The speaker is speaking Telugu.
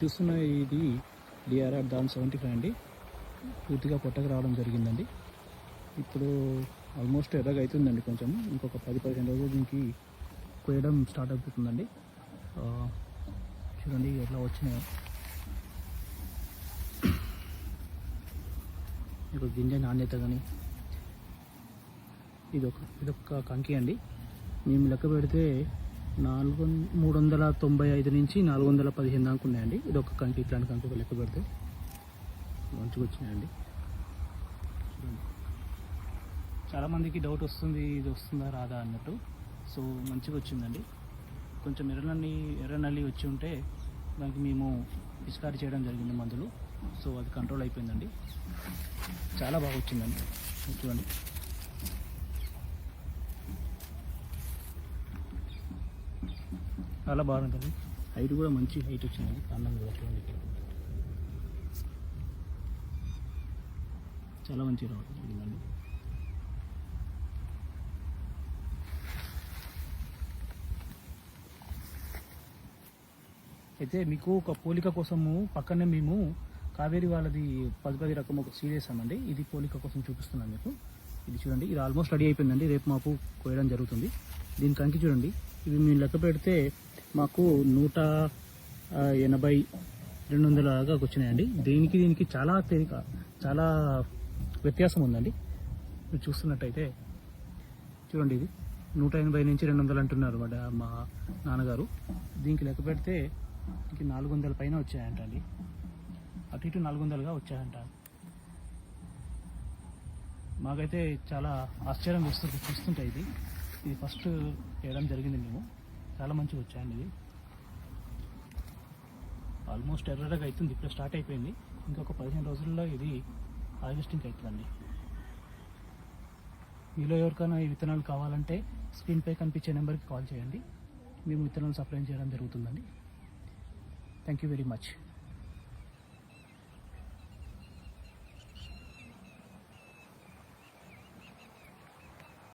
చూస్తున్న ఇది డిఆర్ఆర్ దాన్ 75 అండి. పూర్తిగా పొట్టకు రావడం జరిగిందండి. ఇప్పుడు ఆల్మోస్ట్ ఎర్రగా అవుతుందండి. కొంచెం ఇంకొక 10-15 రోజులు దీనికి కోయడం స్టార్ట్ అయిపోతుందండి. చూడండి ఎట్లా వచ్చినాయో. ఇప్పుడు గింజ నాణ్యత కానీ ఇదొక కంకి అండి. మేము లెక్క పెడితే 395 నుంచి 415 దాకా ఉన్నాయండి. ఇది ఒక కంకి, ఇట్లాంటి కంకి ఒక లెక్క పెడితే మంచిగా వచ్చినాయండి. చాలామందికి డౌట్ వస్తుంది, ఇది వస్తుందా రాదా అన్నట్టు. సో మంచిగా వచ్చిందండి. కొంచెం ఎర్రనల్లి వచ్చి ఉంటే దానికి మేము పిచికారీ చేయడం జరిగింది మందులు. సో అది కంట్రోల్ అయిపోయిందండి. చాలా బాగా వచ్చిందండి. చూడండి, చాలా బాగుంటుంది. హైట్ కూడా మంచి హైట్ వచ్చిందండి. కాండం కూడా చూడండి, చాలా మంచి రావడం జరిగిందండి. అయితే మీకు ఒక పోలిక కోసము పక్కనే మేము కావేరి వాళ్ళది 10 రకం ఒక సీడ్ వేసామండి. ఇది పోలిక కోసం చూపిస్తున్నాను మీకు. ఇది చూడండి, ఇది ఆల్మోస్ట్ రెడీ అయిపోయిందండి. రేపు మాకు కోయడం జరుగుతుంది. దీని కంకి చూడండి, ఇవి మేము లెక్క పెడితే మాకు 180-200 దాకా వచ్చినాయండి. దీనికి చాలా వ్యత్యాసం ఉందండి. మీరు చూస్తున్నట్టయితే చూడండి, ఇది 180 నుంచి 200 అంటున్నారు మా నాన్నగారు. దీనికి లెక్క పెడితే ఇంక 400 పైన వచ్చాయంట అండి. అటు ఇటు 400గా వచ్చాయంట. మాకైతే చాలా ఆశ్చర్యం చూస్తుంటాయి. ఇది ఫస్ట్ వేయడం జరిగింది మేము. చాలా మంచిగా వచ్చాయండి. ఇది ఆల్మోస్ట్ ఎర్రగా అవుతుంది. ఇప్పుడు స్టార్ట్ అయిపోయింది. ఇంకొక 15 రోజుల్లో ఇది హార్వెస్టింగ్ అవుతుందండి. మీలో ఎవరికైనా ఈ విత్తనాలు కావాలంటే స్క్రీన్పై కనిపించే నెంబర్కి కాల్ చేయండి. మేము విత్తనాలు సప్లై చేయడం జరుగుతుందండి. Thank you very much.